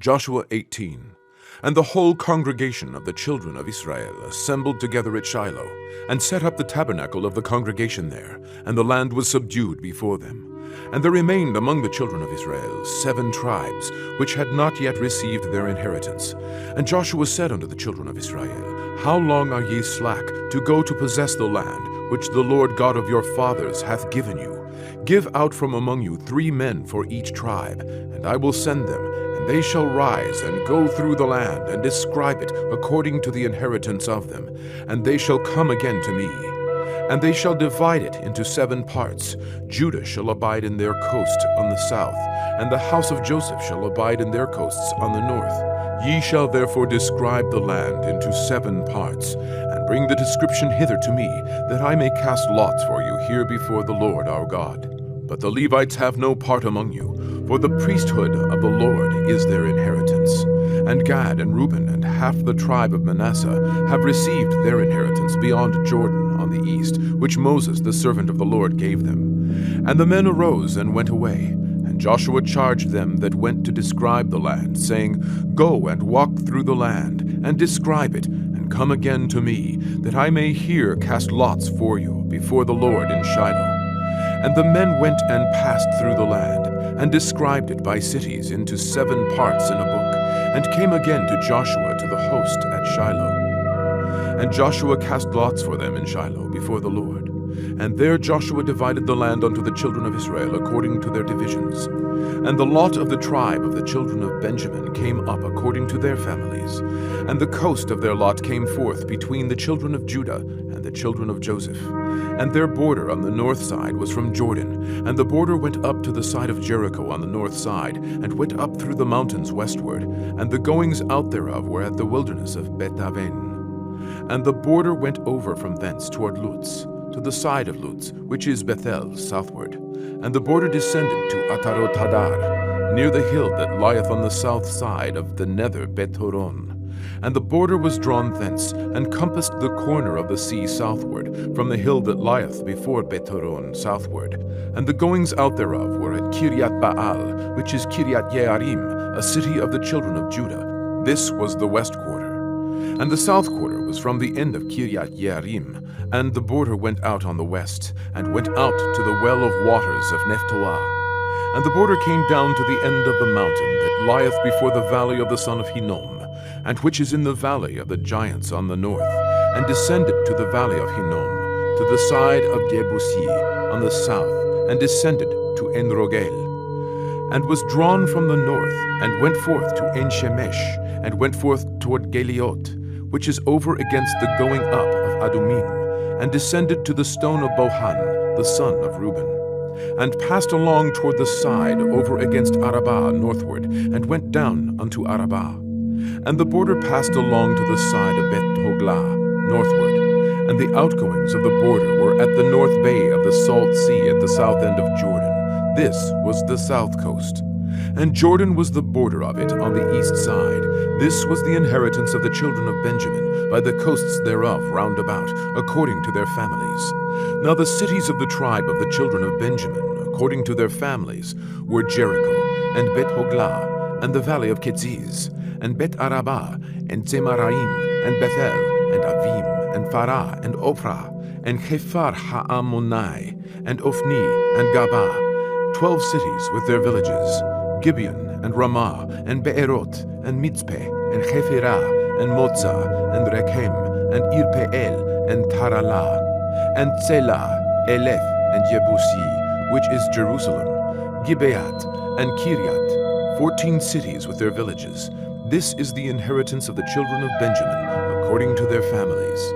Joshua 18. And the whole congregation of the children of Israel assembled together at Shiloh, and set up the tabernacle of the congregation there, and the land was subdued before them. And there remained among the children of Israel 7 tribes, which had not yet received their inheritance. And Joshua said unto the children of Israel, How long are ye slack to go to possess the land, which the Lord God of your fathers hath given you? Give out from among you 3 men for each tribe, and I will send them, and they shall rise and go through the land, and describe it according to the inheritance of them. And they shall come again to me. And they shall divide it into 7 parts. Judah shall abide in their coast on the south, and the house of Joseph shall abide in their coasts on the north. Ye shall therefore describe the land into 7 parts, and bring the description hither to me, that I may cast lots for you here before the Lord our God. But the Levites have no part among you, for the priesthood of the Lord is their inheritance. And Gad and Reuben and half the tribe of Manasseh have received their inheritance beyond Jordan on the east, which Moses the servant of the Lord gave them. And the men arose and went away, and Joshua charged them that went to describe the land, saying, Go and walk through the land, and describe it, and come again to me, that I may here cast lots for you before the Lord in Shiloh. And the men went and passed through the land, and described it by cities into 7 parts in a book, and came again to Joshua to the host at Shiloh. And Joshua cast lots for them in Shiloh before the Lord. And there Joshua divided the land unto the children of Israel according to their divisions. And the lot of the tribe of the children of Benjamin came up according to their families. And the coast of their lot came forth between the children of Judah and the children of Joseph. And their border on the north side was from Jordan, and the border went up to the side of Jericho on the north side, and went up through the mountains westward, and the goings out thereof were at the wilderness of Bet-aven. And the border went over from thence toward Luz, to the side of Luz, which is Bethel, southward. And the border descended to Atarot-Hadar, near the hill that lieth on the south side of the nether Bet-horon. And the border was drawn thence, and compassed the corner of the sea southward, from the hill that lieth before Bet-horon southward. And the goings out thereof were at Kiryat-Baal, which is Kiryat-Jearim, a city of the children of Judah. This was the west quarter. And the south quarter was from the end of Kiryat-Jearim, and the border went out on the west, and went out to the well of waters of Nephtoah. And the border came down to the end of the mountain that lieth before the valley of the son of Hinnom, and which is in the valley of the giants on the north, and descended to the valley of Hinnom, to the side of Jebusi on the south, and descended to En-Rogel, and was drawn from the north, and went forth to En-Shemesh, and went forth toward Geliot, which is over against the going up of Adumim, and descended to the stone of Bohan, the son of Reuben, and passed along toward the side over against Arabah northward, and went down unto Arabah. And the border passed along to the side of Beth-Hoglah northward, and the outgoings of the border were at the north bay of the salt sea at the south end of Jordan. This was the south coast. And Jordan was the border of it on the east side. This was the inheritance of the children of Benjamin, by the coasts thereof round about, according to their families. Now the cities of the tribe of the children of Benjamin, according to their families, were Jericho, and Beth-Hoglah, and the valley of Ketziz, and Bet-Arabah, and Zemaraim, and Bethel, and Avim, and Farah, and Ophrah, and Chephar Ha'amonai, and Ophni, and Gabah, 12 cities with their villages, Gibeon, and Ramah, and Be'erot, and Mitzpeh, and Chephirah, and Motzah, and Rechem, and Irpeel, and Taralah, and Tselah, Eleph, and Jebusi, which is Jerusalem, Gibeat, and Kiryat, 14 cities with their villages. This is the inheritance of the children of Benjamin, according to their families.